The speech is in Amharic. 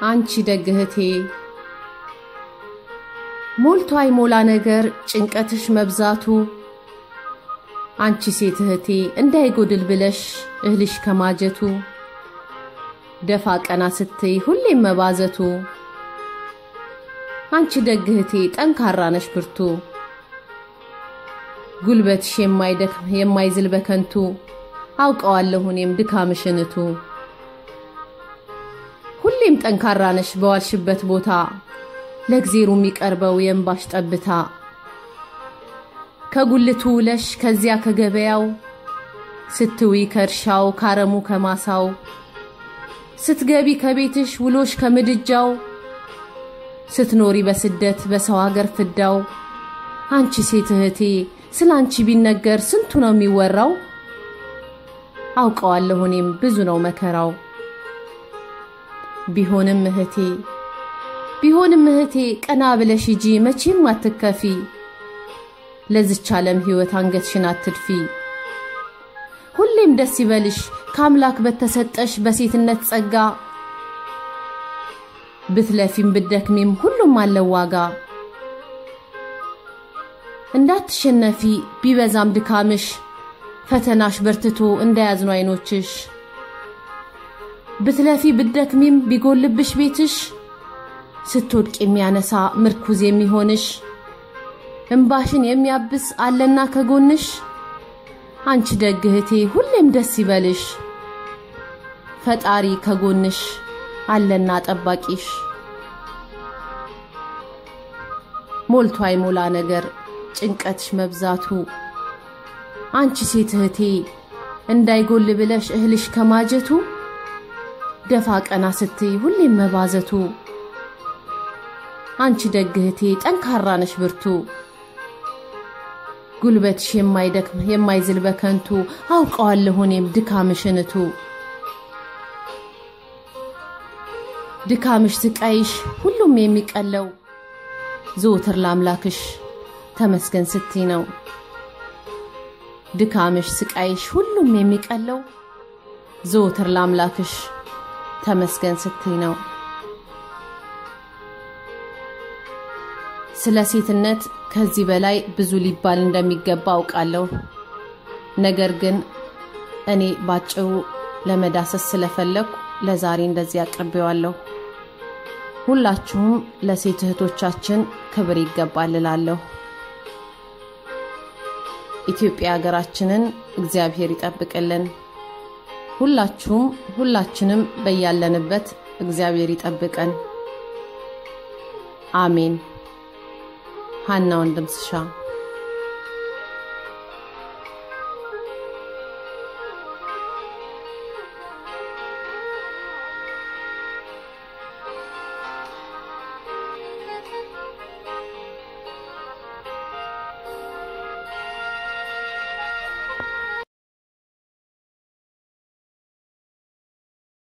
አንቺ ደግ እህቴ ሞልቶ አይሞላ ነገር ጭንቀትሽ መብዛቱ አንቺ ሴት እህቴ እንዳይጎድል ብለሽ እህልሽ ከማጀቱ ደፋ ቀና ስትይ ሁሌም መባዘቱ አንቺ ደግ እህቴ ጠንካራ ነሽ ብርቱ ጉልበትሽ የማይደክም የማይዝል በከንቱ አውቀዋለሁ እኔም ድካምሽንቱ ሁሌም ጠንካራ ነሽ በዋልሽበት ቦታ ለእግዚአብሔር የሚቀርበው የእንባሽ ጠብታ ከጉልቱ ለሽ ከዚያ ከገበያው ስትዊ ከርሻው ካረሙ ከማሳው ስትገቢ ከቤትሽ ውሎሽ ከምድጃው ስትኖሪ በስደት በሰው ሀገር ፍዳው አንቺ ሴት እህቴ ስላንቺ ቢነገር ስንቱ ነው የሚወራው አውቀዋለሁ እኔም ብዙ ነው መከራው ቢሆንም እህቴ ቀና ብለሽ ሂጂ መቼም አትከፊ ለዚች ዓለም ሕይወት አንገትሽን አትድፊ ሁሌም ደስ ይበልሽ ከአምላክ በተሰጠሽ በሴትነት ጸጋ ብትለፊም ብትደክሚም ሁሉም አለው ዋጋ እንዳትሸነፊ ቢበዛም ድካምሽ ፈተናሽ በርትቶ እንዳያዝኑ አይኖችሽ ብትለፊ ብትደክሚም ቢጎልብሽ ቤትሽ ስትወድቅ የሚያነሳ ምርኩዝ የሚሆንሽ እንባሽን የሚያብስ አለና ከጎንሽ አንቺ ደግ እህቴ ሁሌም ደስ ይበልሽ ፈጣሪ ከጎንሽ አለና ጠባቂሽ ሞልቶ አይሞላ ነገር ጭንቀትሽ መብዛቱ አንቺ ሴት እህቴ እንዳይጎል ብለሽ እህልሽ ከማጀቱ ደፋ ቀና ስትይ ሁሌም መባዘቱ አንቺ ደግ እህቴ ጠንካራ ነሽ ብርቱ ጉልበትሽ የማይደክም የማይዝል በከንቱ አውቀዋለሁ እኔም ድካምሽንቱ ድካምሽ ስቃይሽ ሁሉም የሚቀለው ዘወትር ለአምላክሽ ተመስገን ስትይ ነው ድካምሽ ስቃይሽ ሁሉም የሚቀለው ዘወትር ለአምላክሽ ተመስገን ስትይ ነው ስለ ሴትነት ከዚህ በላይ ብዙ ሊባል እንደሚገባ አውቃለሁ ነገር ግን እኔ ባጭሩ ለመዳሰስ ስለፈለኩ ለዛሬ እንደዚህ አቀርበዋለሁ ሁላችሁም ለሴት እህቶቻችን ክብር ይገባል እላለሁ ኢትዮጵያ ሀገራችንን እግዚአብሔር ይጠብቅልን ሁላችንም በያለንበት እግዚአብሔር ይጠብቀን አሜን ሐና ወንድምስሻ